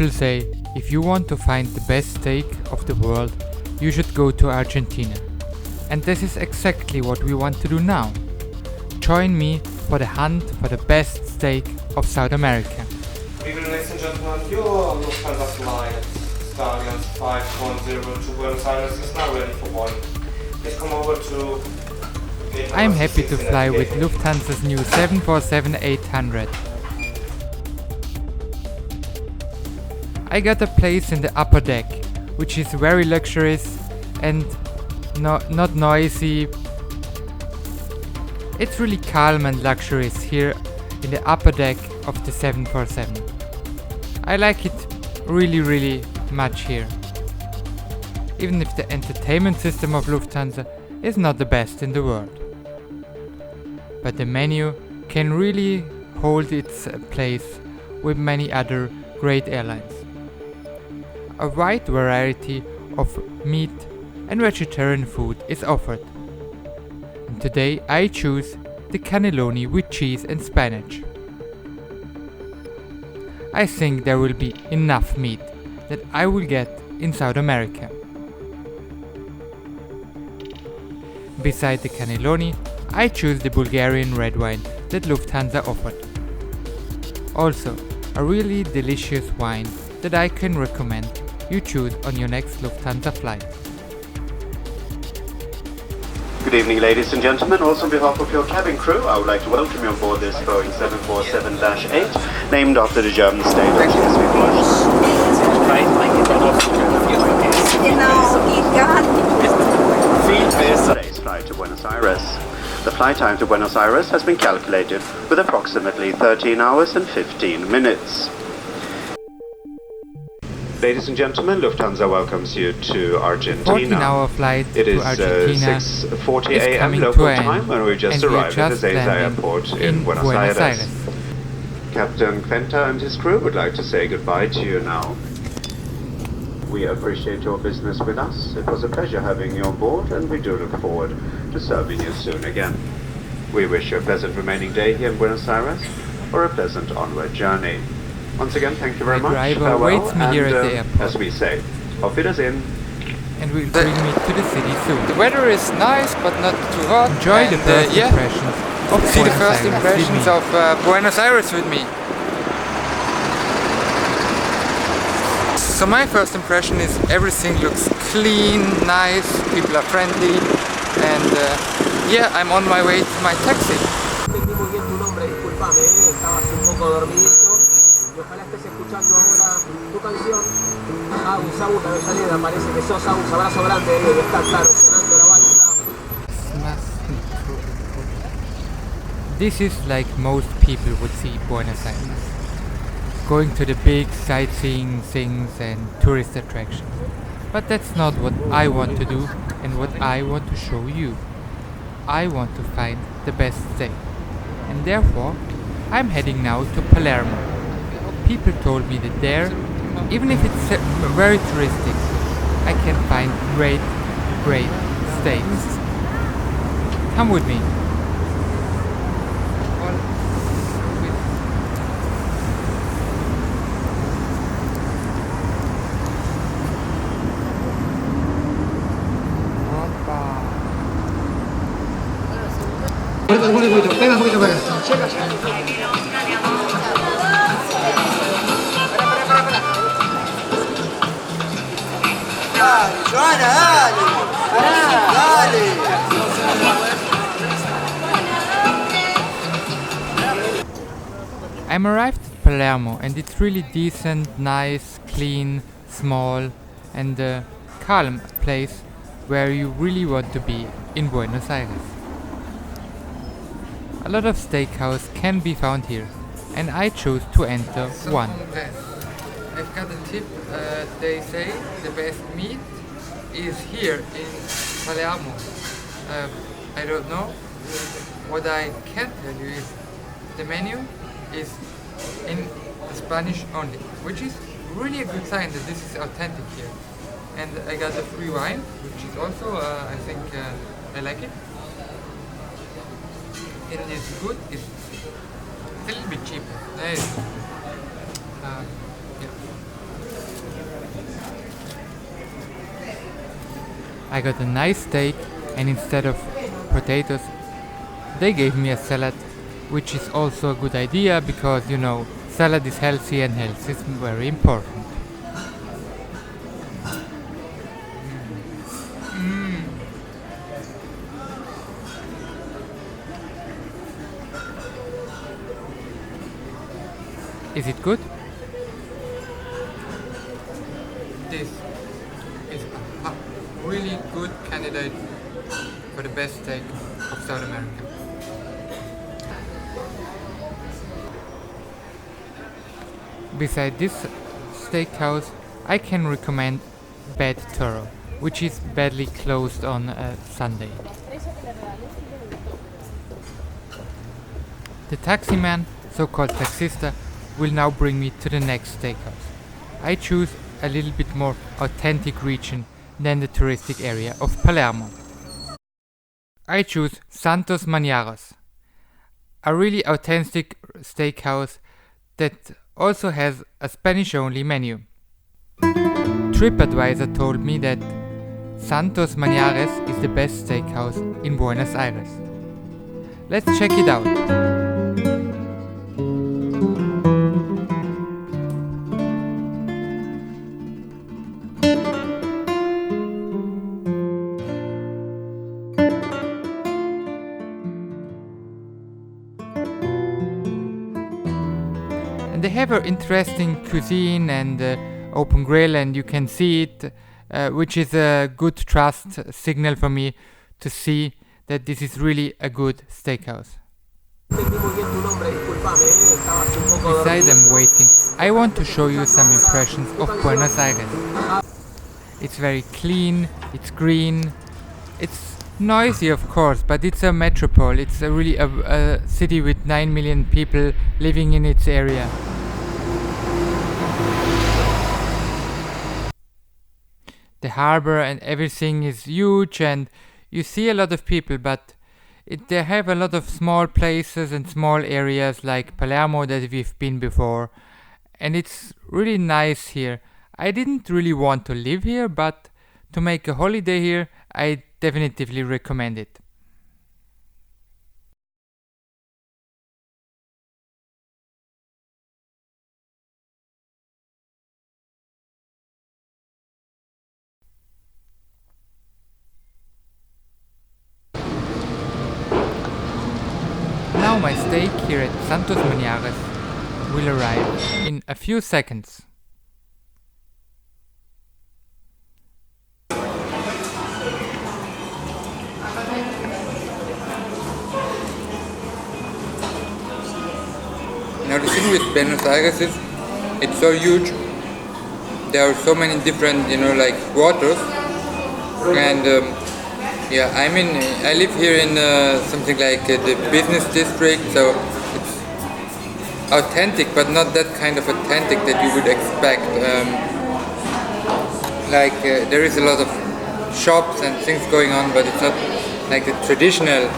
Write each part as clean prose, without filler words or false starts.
People say if you want to find the best steak of the world, you should go to Argentina. And this is exactly what we want to do now. Join me for the hunt for the best steak of South America. Ladies and gentlemen, your Lufthansa flight Stallions 510 to Buenos Aires is now ready for boarding. Please come over to... I am happy to fly with Lufthansa's new 747-800. I got a place in the upper deck, which is very luxurious and not noisy. It's really calm and luxurious here in the upper deck of the 747. I like it really much here. Even if the entertainment system of Lufthansa is not the best in the world. But the menu can really hold its place with many other great airlines. A wide variety of meat and vegetarian food is offered. And today I choose the cannelloni with cheese and spinach. I think there will be enough meat that I will get in South America. Beside the cannelloni, I choose the Bulgarian red wine that Lufthansa offered. Also, a really delicious wine that I can recommend you choose on your next Lufthansa flight. Good evening, ladies and gentlemen. Also on behalf of your cabin crew, I would like to welcome you on board this Boeing 747-8, named after the German state of Today's flight to Buenos Aires. The flight time to Buenos Aires has been calculated with approximately 13 hours and 15 minutes. Ladies and gentlemen, Lufthansa welcomes you to Argentina. 14-hour flight it to is Argentina 6:40 a.m. local time when we just arrived at Ezeiza Airport in Buenos Aires. Captain Quenta and his crew would like to say goodbye to you now. We appreciate your business with us. It was a pleasure having you on board, and we do look forward to serving you soon again. We wish you a pleasant remaining day here in Buenos Aires, or a pleasant onward journey. Once again, thank you very much. Driver waits me here at the airport. As we say, auf Wiedersehen. And will bring me to the city soon. The weather is nice, but not too hot. Enjoy the first impressions of See the Buenos first Aires impressions with of Buenos Aires with me. So my first impression is everything looks clean, nice, people are friendly, and yeah, I'm on my way to my taxi. Ojalá estés escuchando ahora tu canción. Agus, la Avellaneda, parece que sos Agus, abrazo grande, está claro, sonando la balsa. This is like most people would see Buenos Aires. Going to the big sightseeing things and tourist attractions. But that's not what I want to do and what I want to show you. I want to find the best steak. And therefore, I'm heading now to Palermo. People told me that there, even if it's very touristic, I can find great steaks. Come with me. Venga un poquito para acá. Dale, Joana, dale. I'm arrived at Palermo and it's really decent, nice, clean, small and a calm place where you really want to be in Buenos Aires. A lot of steakhouse can be found here and I chose to enter one. I've got a tip. They say the best meat is here in Palermo. I don't know. What I can tell you is the menu is in Spanish only, which is really a good sign that this is authentic here. And I got a free wine, which is also, I think, I like it. It is good. It's a little bit cheaper. Yeah. I got a nice steak, and instead of potatoes, they gave me a salad, which is also a good idea because, you know, salad is healthy and health is very important. Is it good? This is a really good candidate for the best steak of South America. Beside this steakhouse, I can recommend Bad Toro, which is badly closed on a Sunday. The taximan, so-called taxista, will now bring me to the next steakhouse. I choose a little bit more authentic region than the touristic area of Palermo. I choose Santos Maniaros, a really authentic steakhouse that also has a Spanish-only menu. TripAdvisor told me that Santos Maniares is the best steakhouse in Buenos Aires. Let's check it out. And they have an interesting cuisine and open grill, and you can see it, which is a good trust signal for me to see that this is really a good steakhouse. Beside I'm waiting, I want to show you some impressions of Buenos Aires. It's very clean, it's green, it's noisy of course, but it's a metropole. It's really a city with 9 million people living in its area. The harbor and everything is huge, and you see a lot of people, but they have a lot of small places and small areas like Palermo that we've been before, and it's really nice here. I didn't really want to live here, but to make a holiday here, I definitively recommend it. Now my steak here at Santos Maniares will arrive in a few seconds. Now the thing with Buenos Aires is, it's so huge. There are so many different, like waters, and yeah, I mean, I live here in something like the business district, so it's authentic, but not that kind of authentic that you would expect. There is a lot of shops and things going on, but it's not like the traditional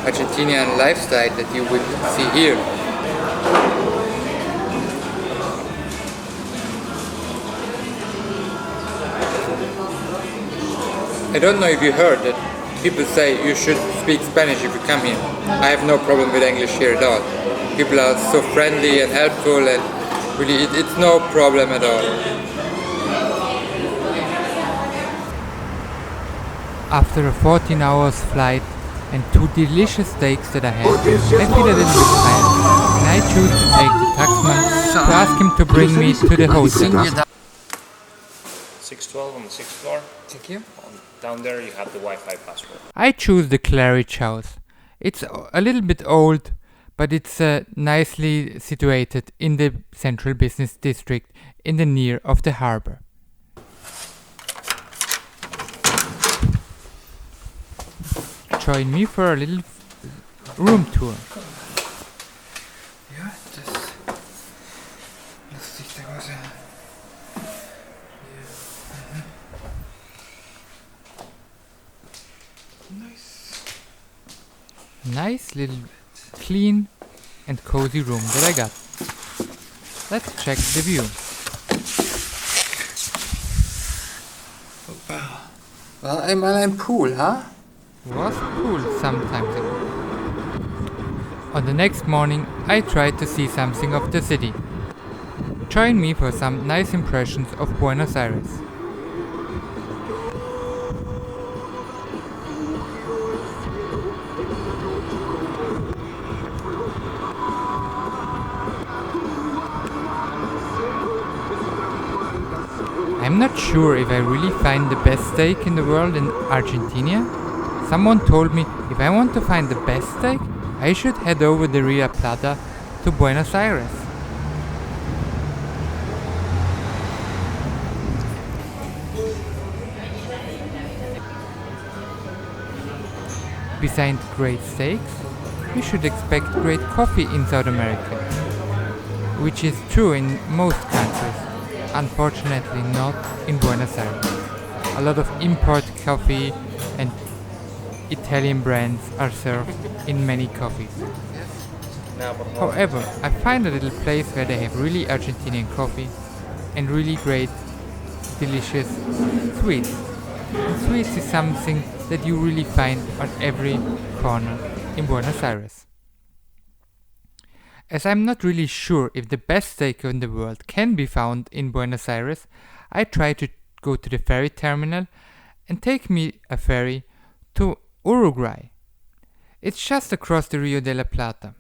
Argentinian lifestyle that you would see here. I don't know if you heard that people say you should speak Spanish if you come here. I have no problem with English here at all. People are so friendly and helpful, and really it's no problem at all. After a 14 hours flight and 2 delicious steaks that I had, I feel a little bit tired, and I choose to take the taxman to ask him to bring me to the hotel. 612 on the 6th floor. Thank you. Down there you have the Wi-Fi password. I choose the Claridge house. It's a little bit old, but it's nicely situated in the central business district in the near of the harbor. Join me for a little room tour. Ja, das lustig, da was Nice little clean and cozy room that I got. Let's check the view. Wow. War einmal ein Pool, huh? Was cool sometimes ago. On the next morning, I tried to see something of the city. Join me for some nice impressions of Buenos Aires. I'm not sure if I really find the best steak in the world in Argentina. Someone told me if I want to find the best steak, I should head over the Ria Plata to Buenos Aires. Besides great steaks, we should expect great coffee in South America, which is true in most countries. Unfortunately not in Buenos Aires. A lot of import coffee and Italian brands are served in many coffees. However, I find a little place where they have really Argentinian coffee and really great, delicious sweets. And sweets is something that you really find on every corner in Buenos Aires. As I'm not really sure if the best steak in the world can be found in Buenos Aires, I try to go to the ferry terminal and take me a ferry to Uruguay. It's just across the Rio de la Plata.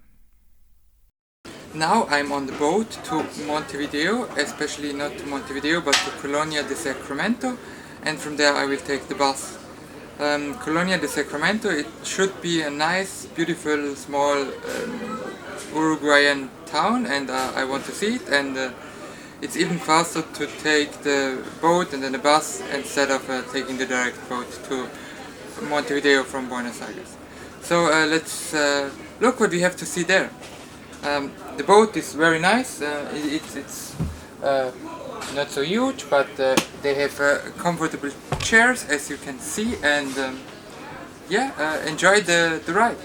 Now I'm on the boat to Montevideo, especially not to Montevideo but to Colonia de Sacramento, and from there I will take the bus. Colonia de Sacramento, it should be a nice, beautiful, small Uruguayan town, and I want to see it, and it's even faster to take the boat and then the bus instead of taking the direct boat to Montevideo from Buenos Aires. So let's look what we have to see there. The boat is very nice, it's not so huge, but they have comfortable chairs, as you can see, and enjoy the ride.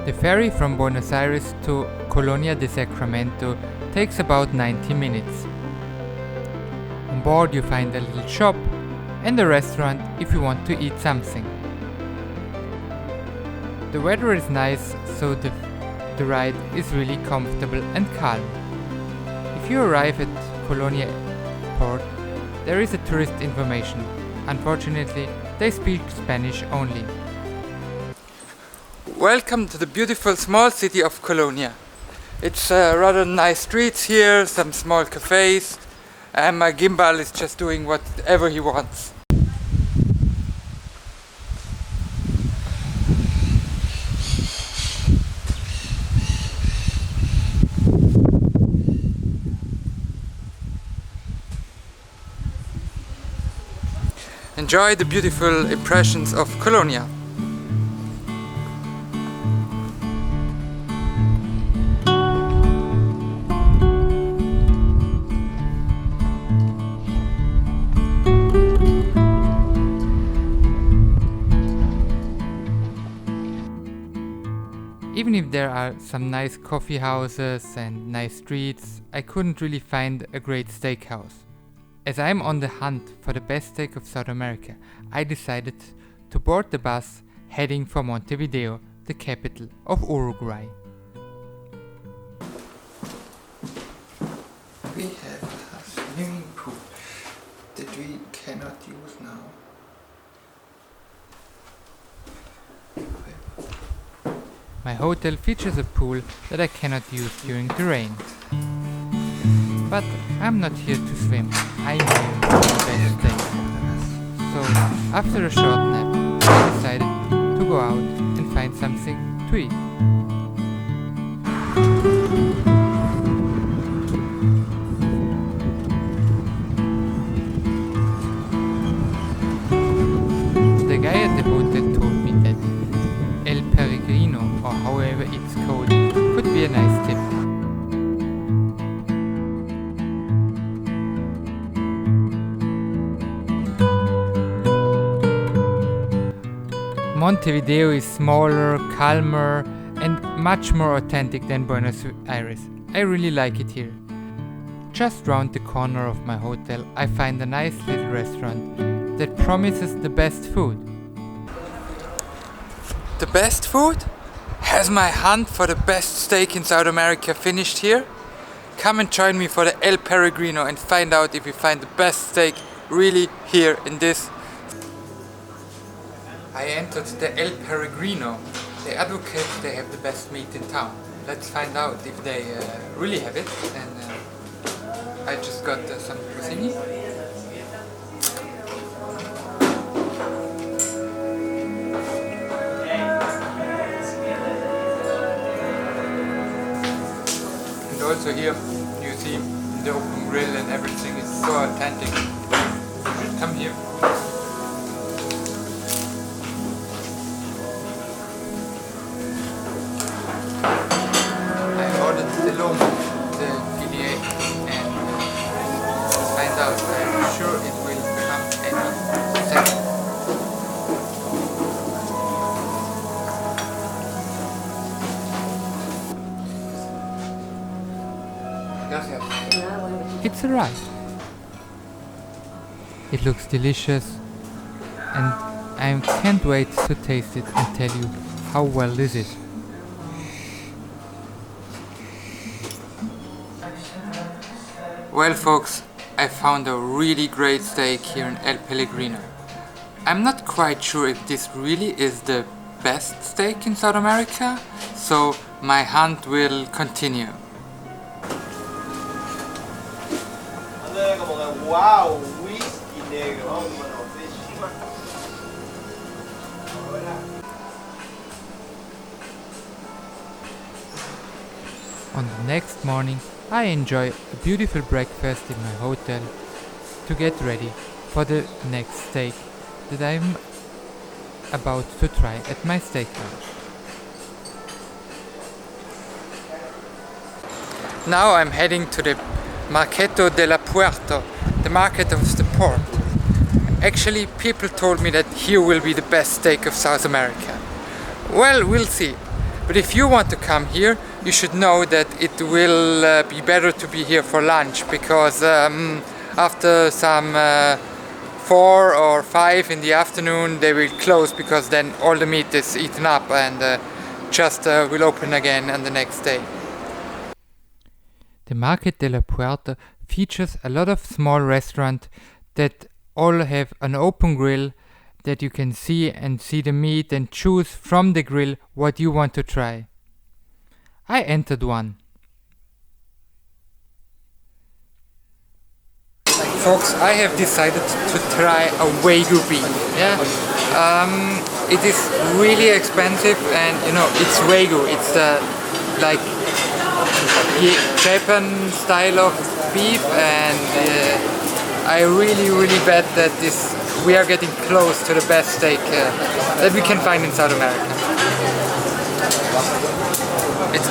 The ferry from Buenos Aires to Colonia de Sacramento takes about 90 minutes. On board you find a little shop and a restaurant if you want to eat something. The weather is nice, so the ride is really comfortable and calm. If you arrive at Colonia port, there is a tourist information. Unfortunately, they speak Spanish only. Welcome to the beautiful small city of Colonia. It's rather nice streets here, some small cafes, and my gimbal is just doing whatever he wants. Enjoy the beautiful impressions of Colonia. Even if there are some nice coffee houses and nice streets, I couldn't really find a great steakhouse. As I'm on the hunt for the best steak of South America, I decided to board the bus heading for Montevideo, the capital of Uruguay. We have a swimming pool that we cannot use now. My hotel features a pool that I cannot use during the rain. But I'm not here to swim, I'm here for the best steak. So, after a short nap, I decided to go out and find something to eat. The guy at the hotel told me that El Peregrino, or however it's called, could be a nice tip. Montevideo is smaller, calmer, and much more authentic than Buenos Aires. I really like it here. Just round the corner of my hotel I find a nice little restaurant that promises the best food. The best food? Has my hunt for the best steak in South America finished here? Come and join me for the El Peregrino and find out if we find the best steak really here in this. I entered the El Peregrino. They advocate they have the best meat in town. Let's find out if they really have it. And I just got some fusilli. And also here you see the open grill and everything is so authentic. You should come here. I ordered the lomo, the filet, and let's find out. I'm sure it will come any second. It's arrived. It looks delicious and I can't wait to taste it and tell you how well this is. Well folks, I found a really great steak here in El Pellegrino. I'm not quite sure if this really is the best steak in South America, so my hunt will continue. Wow, whisky negro. On the next morning, I enjoy a beautiful breakfast in my hotel to get ready for the next steak that I'm about to try at my steakhouse. Now I'm heading to the Mercado de la Puerto, the market of the port. Actually, people told me that here will be the best steak of South America. Well, we'll see. But if you want to come here, you should know that it will be better to be here for lunch, because after some 4 or 5 in the afternoon they will close, because then all the meat is eaten up and just will open again on the next day. The Market de la Puerta features a lot of small restaurants that all have an open grill that you can see the meat and choose from the grill what you want to try. I entered one. Folks, I have decided to try a Wagyu beef. Yeah, it is really expensive, and you know it's Wagyu. It's like Japan style of beef, and I really bet that we are getting close to the best steak that we can find in South America. It's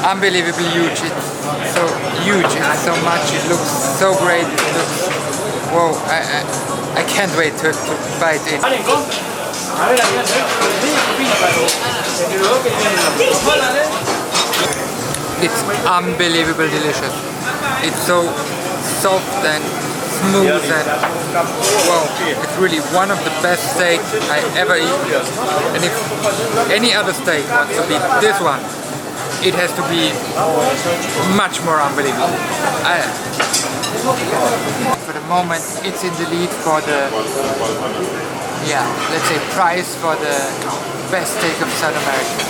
unbelievably huge. It's so huge. It's so much. It looks so great. It looks, whoa! I can't wait to bite it. It's unbelievably delicious. It's so soft and smooth, and wow, it's really one of the best steaks I ever eaten. And if any other steak wants to beat this one, it has to be much more unbelievable. For the moment, it's in the lead for the, let's say, prize for the best steak of South America.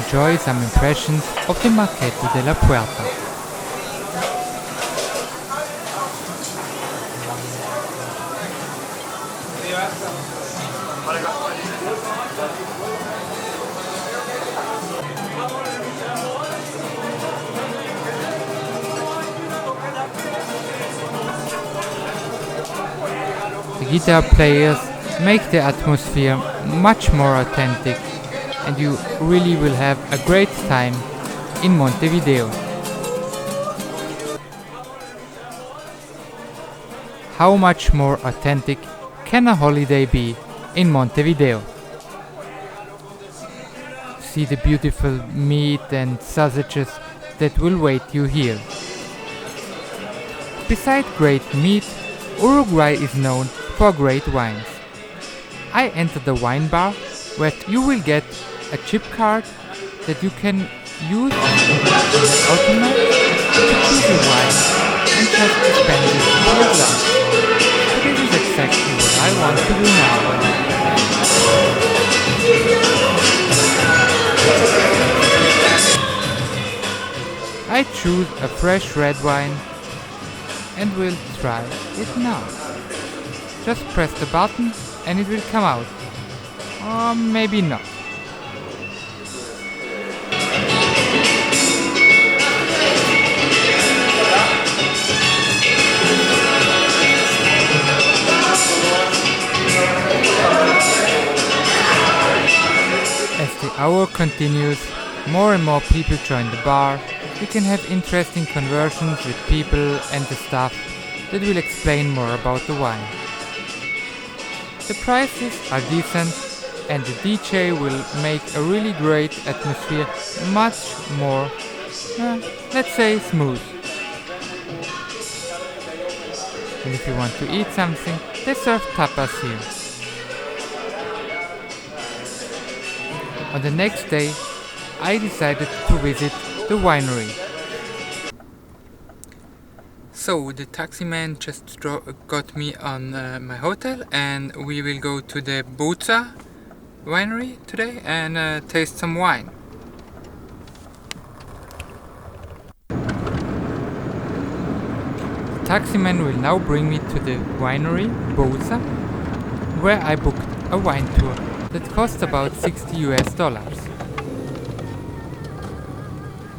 Enjoy some impressions of the Mercado de la Puerta. The guitar players make the atmosphere much more authentic, and you really will have a great time in Montevideo. How much more authentic can a holiday be in Montevideo? see the beautiful meat and sausages that will wait you here. Besides great meat, Uruguay is known for great wines. I enter the wine bar where you will get a chip card that you can use in the automat to choose a wine and just dispense it into your glass. So this is exactly what I want to do now. I choose a fresh red wine and will try it now. Just press the button and it will come out. Or maybe not. As the hour continues, more and more people join the bar. We can have interesting conversations with people and the staff that will explain more about the wine. The prices are decent and the DJ will make a really great atmosphere much more, let's say, smooth. And if you want to eat something, they serve tapas here. On the next day, I decided to visit the winery. So the taxi man just got me on my hotel, and we will go to the Buenos winery today and taste some wine. The taxi man will now bring me to the winery Buenos, where I booked a wine tour that cost about $60.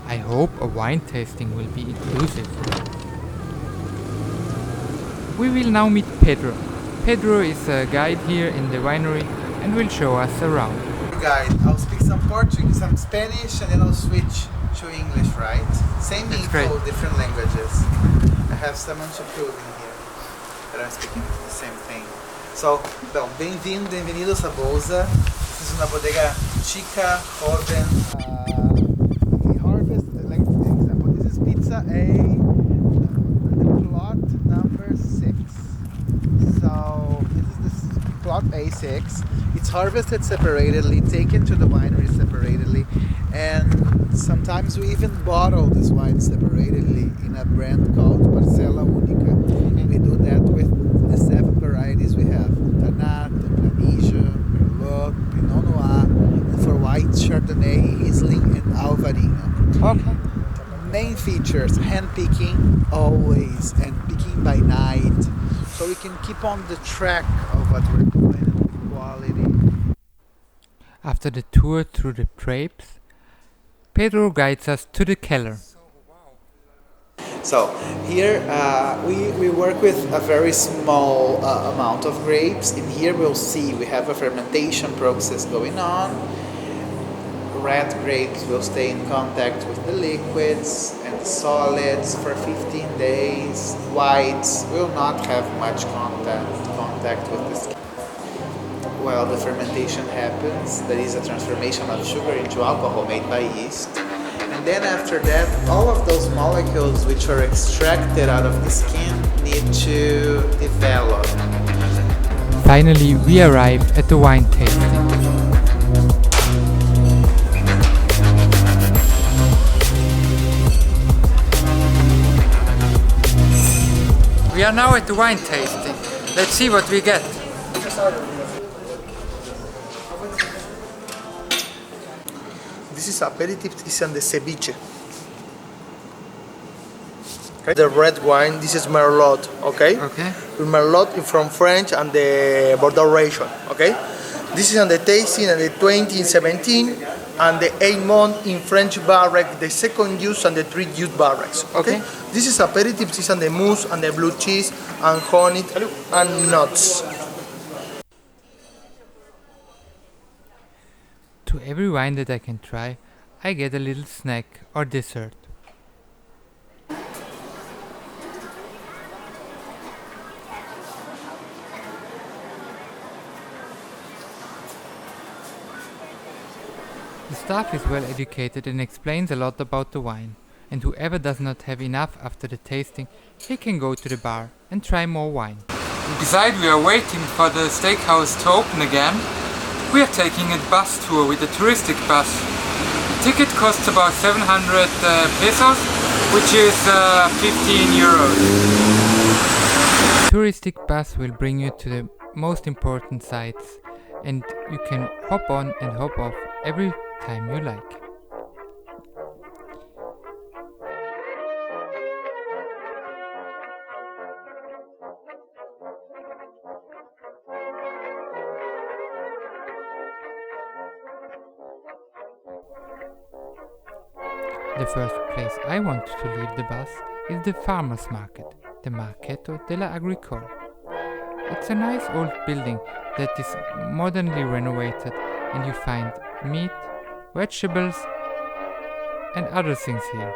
I hope a wine tasting will be inclusive. We will now meet Pedro. Pedro is a guide here in the winery and will show us around. Guide, I'll speak some Portuguese, some Spanish, and then I'll switch to English, right? Same info, different languages. I have someone to prove in here that I'm speaking the same thing. So, então, bem-vindos a Bolsa. This is uma bodega chica, joven. We harvest, like example, this is pizza A, plot number 6. So, this is the plot A6. It's harvested separately, taken to the winery separately, and sometimes we even bottle this wine separately in a brand called Parcela Única. We do that with the 7 varieties we have: Tannat, Planija, Merlot, Pinot Noir, and for white Chardonnay, Riesling, and Alvarinho. Okay. Main features: hand picking always, and picking by night, so we can keep on the track of what we're doing and quality. After the tour through the grapes, Pedro guides us to the cellar. So here we work with a very small amount of grapes. In here we'll see we have a fermentation process going on. Red grapes will stay in contact with the liquids and the solids for 15 days. Whites will not have much contact with the skin. While the fermentation happens, there is a transformation of sugar into alcohol made by yeast. And then after that, all of those molecules which are extracted out of the skin need to develop. Finally, we arrived at the wine tasting. We are now at the wine tasting. Let's see what we get. This is aperitif, it's on the ceviche. Okay. The red wine, this is Merlot, okay? Okay. Merlot is from French and the Bordeaux region, okay? This is on the tasting and the 2017 and the 8-month in French barrique, the second use and the 3 use barriques, okay? This is aperitif, this is on the mousse and the blue cheese and honey and nuts. To every wine that I can try, I get a little snack or dessert. The staff is well educated and explains a lot about the wine, and whoever does not have enough after the tasting, he can go to the bar and try more wine. Beside we are waiting for the steakhouse to open again. We are taking a bus tour with a touristic bus. The ticket costs about 700 pesos, which is 15 euros. The touristic bus will bring you to the most important sites, and you can hop on and hop off every time you like. The first place I want to leave the bus is the farmer's market, the Mercato della Agricole. It's a nice old building that is modernly renovated, and you find meat, vegetables and other things here.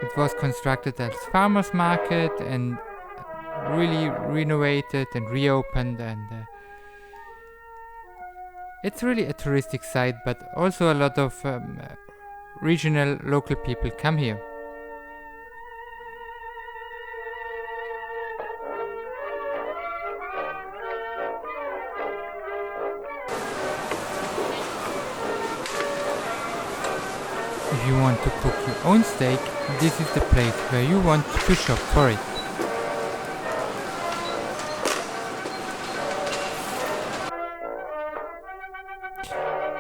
It was constructed as farmer's market and really renovated and reopened, and it's really a touristic site, but also a lot of regional local people come here. If you want to cook your own steak, this is the place where you want to shop for it.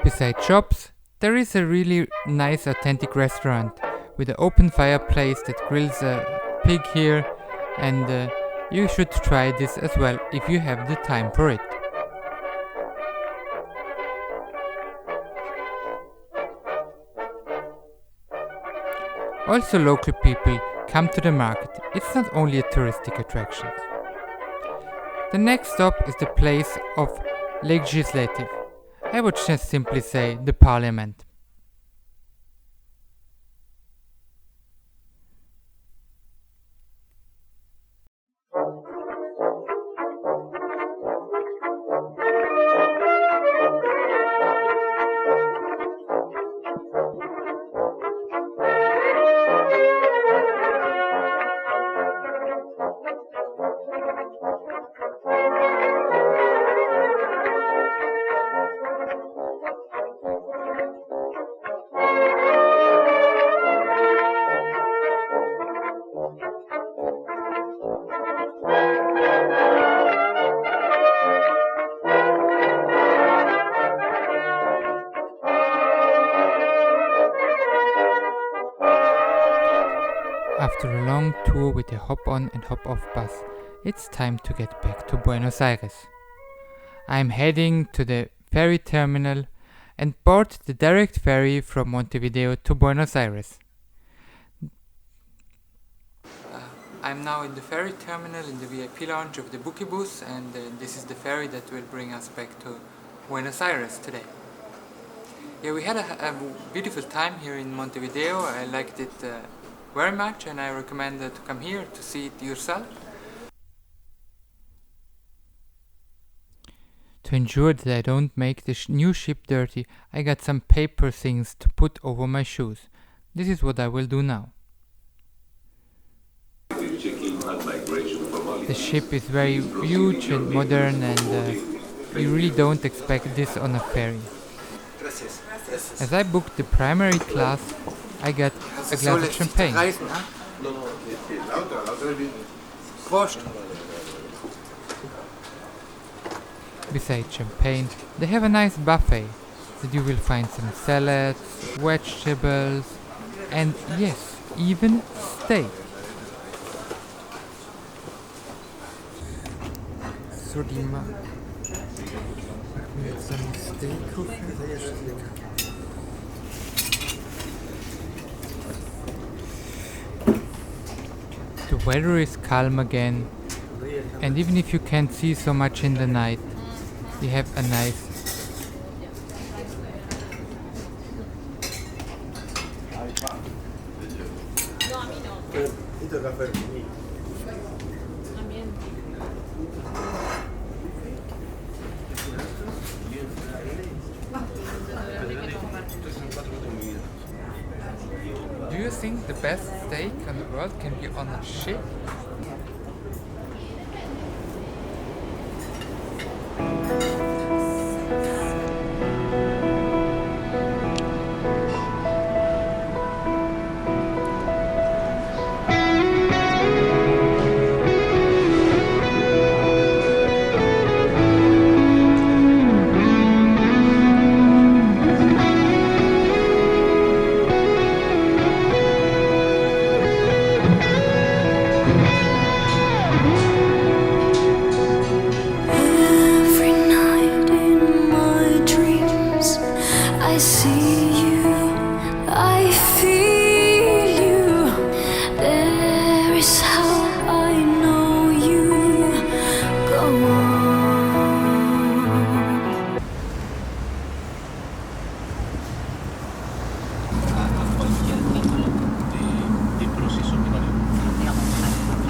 Beside shops, there is a really nice authentic restaurant with an open fireplace that grills a pig here, and you should try this as well if you have the time for it. Also local people come to the market. It's not only a touristic attraction. The next stop is the place of legislative. I would just simply say the parliament. After a long tour with a hop-on and hop-off bus, it's time to get back to Buenos Aires. I'm heading to the ferry terminal and board the direct ferry from Montevideo to Buenos Aires. I'm now in the ferry terminal in the VIP lounge of the Bus, and this is the ferry that will bring us back to Buenos Aires today. Yeah, we had a beautiful time here in Montevideo. I liked it very much, and I recommend to come here to see it yourself. To ensure that I don't make the new ship dirty, I got some paper things to put over my shoes. This is what I will do now. The ship is very huge and modern, and you really don't expect this on a ferry. As I booked the primary class, I got a glass of champagne. Besides champagne, they have a nice buffet that you will find some salads, vegetables, and yes, even steak. So some steak. The weather is calm again, and even if you can't see so much in the night, you have a nice think the best steak in the world can be on a ship?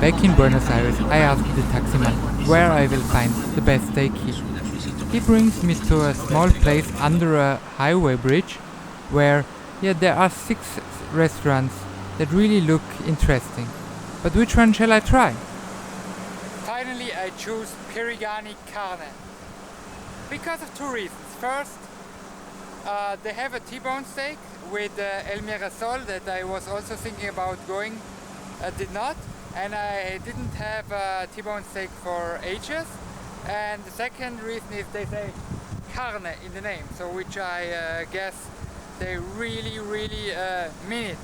Back in Buenos Aires, I asked the taximan where I will find the best steak here. He brings me to a small place under a highway bridge where, there are 6 restaurants that really look interesting. But which one shall I try? Finally, I choose Pirigani Carne. Because of 2 reasons. First, they have a T-bone steak with El Mirasol that I was also thinking about going, did not. And I didn't have a T-bone steak for ages. And the second reason is they say carne in the name, so which I guess they really mean it.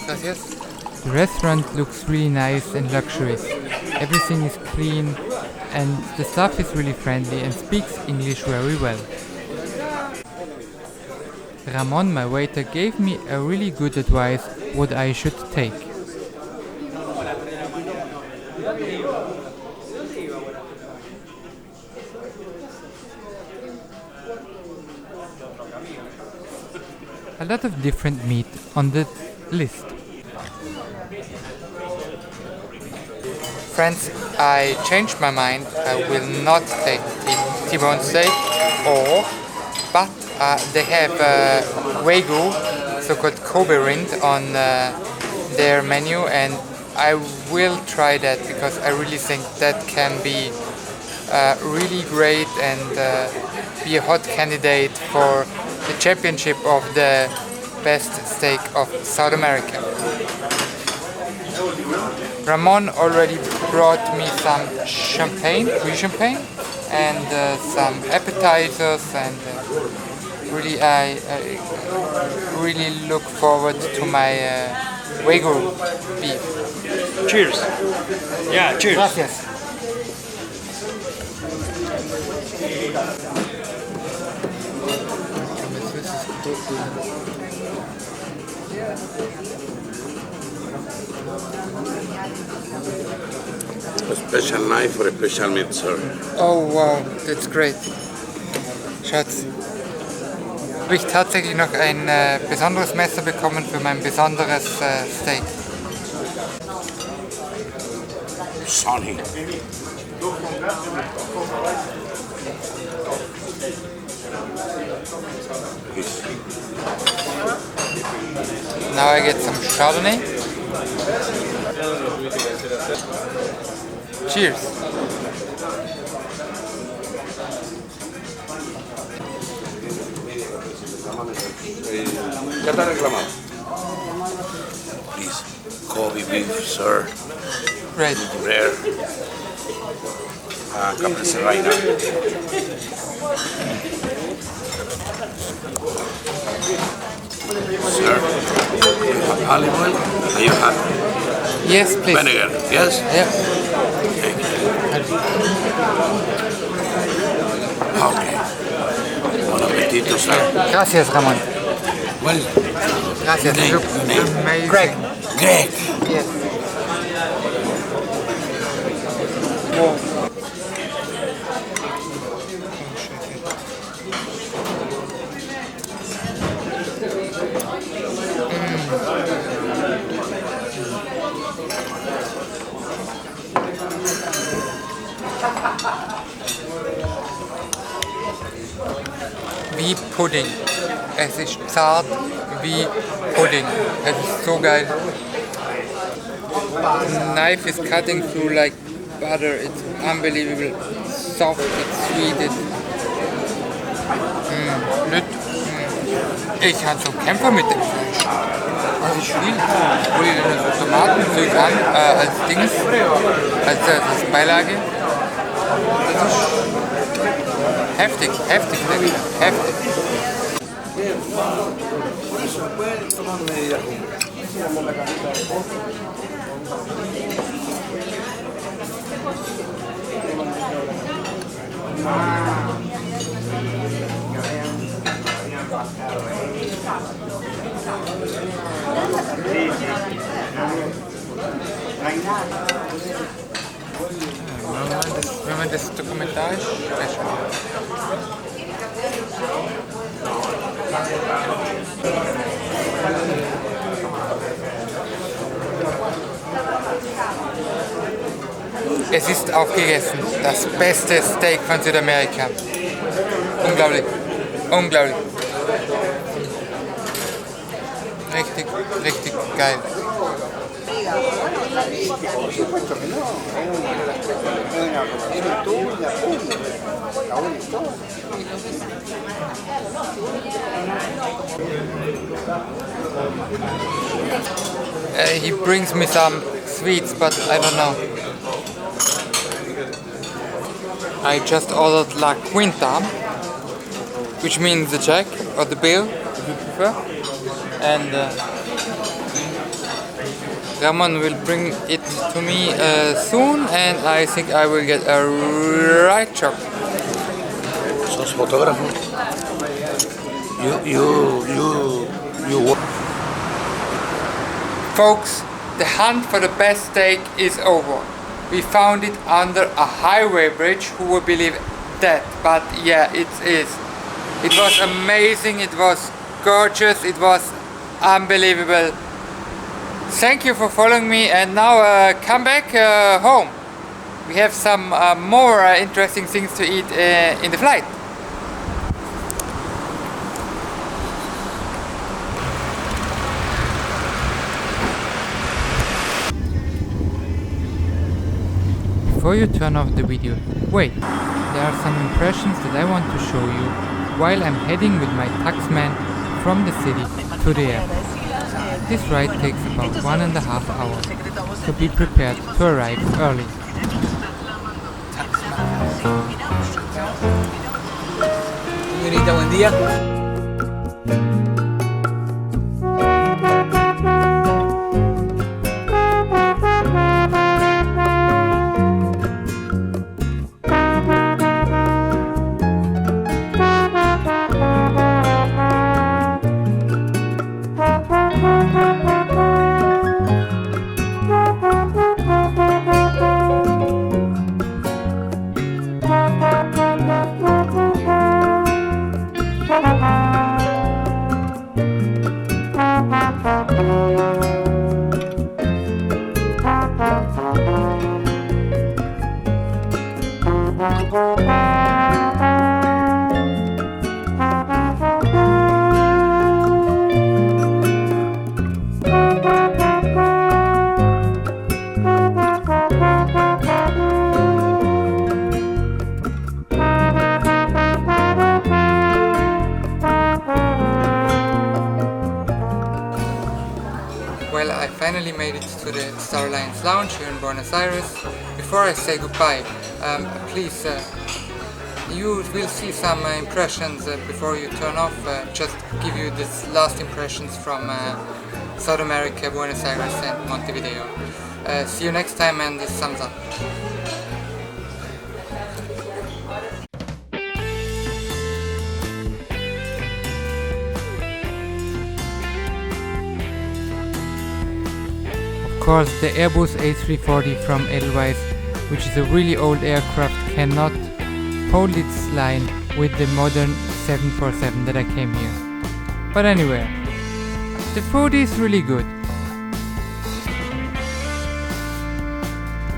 Gracias. The restaurant looks really nice and luxurious. Everything is clean and the staff is really friendly and speaks English very well. Ramon, my waiter, gave me a really good advice what I should take. A lot of different meat on the list. Friends, I changed my mind. I will not take T-bone steak, but they have Wagyu, so-called Kobe rind, on their menu, and I will try that because I really think that can be really great and be a hot candidate for the championship of the best steak of South America. Ramon already brought me some champagne, free champagne, and some appetizers, and really I really look forward to my Wagyu beef. Cheers. Yeah, cheers. Gracias. A special knife for a special meat, sir. Oh wow, that's great. Schatz, habe ich tatsächlich noch ein besonderes Messer bekommen für mein besonderes Steak. Sonny. Now I get some Chardonnay. Cheers. ¿Qué te reclamado? Please, Kobe beef, sir. Right. Rare. Captain Serraina. Sir, you have olive oil and you have Yes, please. vinegar, yes? Yeah. Okay. Bon appetito, sir. Gracias, Ramon. Well, Gracias. Name, You look name. amazing. Greg. Yes. wie Pudding. Es ist zart wie Pudding. Es ist so geil. The knife is cutting through like butter. It's unbelievable. Soft, it's sweet. It's Ich hatte so Kämpfer mit dem Fleisch. Das ist schwierig. Hol ich den Tomatenzeug an als Dings, als Beilage. Das ist heftig, heftig, heftig. Wenn man das dokumentarisch Es ist aufgegessen. Das beste Steak von Südamerika. Unglaublich. Unglaublich. Richtig, richtig geil. He brings me some sweets, but I don't know. I just ordered La Quinta, which means the jack or the bill, if you prefer. And Ramon will bring it to me soon, and I think I will get a right chop. Sos fotógrafo. You. Folks, the hunt for the best steak is over. We found it under a highway bridge. Who would believe that? But yeah, it is. It was amazing. It was gorgeous. It was unbelievable. Thank you for following me, and now come back home. We have some more interesting things to eat in the flight. Before you turn off the video, wait, there are some impressions that I want to show you while I'm heading with my taxman from the city to the airport. This ride takes about 1.5 hours, so be prepared to arrive early. Señorita, buen día. Well, I finally made it to the Star Alliance Lounge here in Buenos Aires. Before I say goodbye, please, you will see some impressions before you turn off. Just give you this last impressions from South America, Buenos Aires and Montevideo. See you next time, and this thumbs up. Of course, the Airbus A340 from Edelweiss, which is a really old aircraft, cannot hold its line with the modern 747 that I came here. But anyway, the food is really good.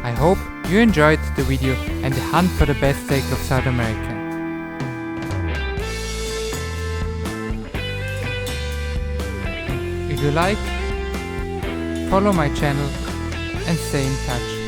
I hope you enjoyed the video and the hunt for the best steak of South America. leave a like, follow my channel and stay in touch.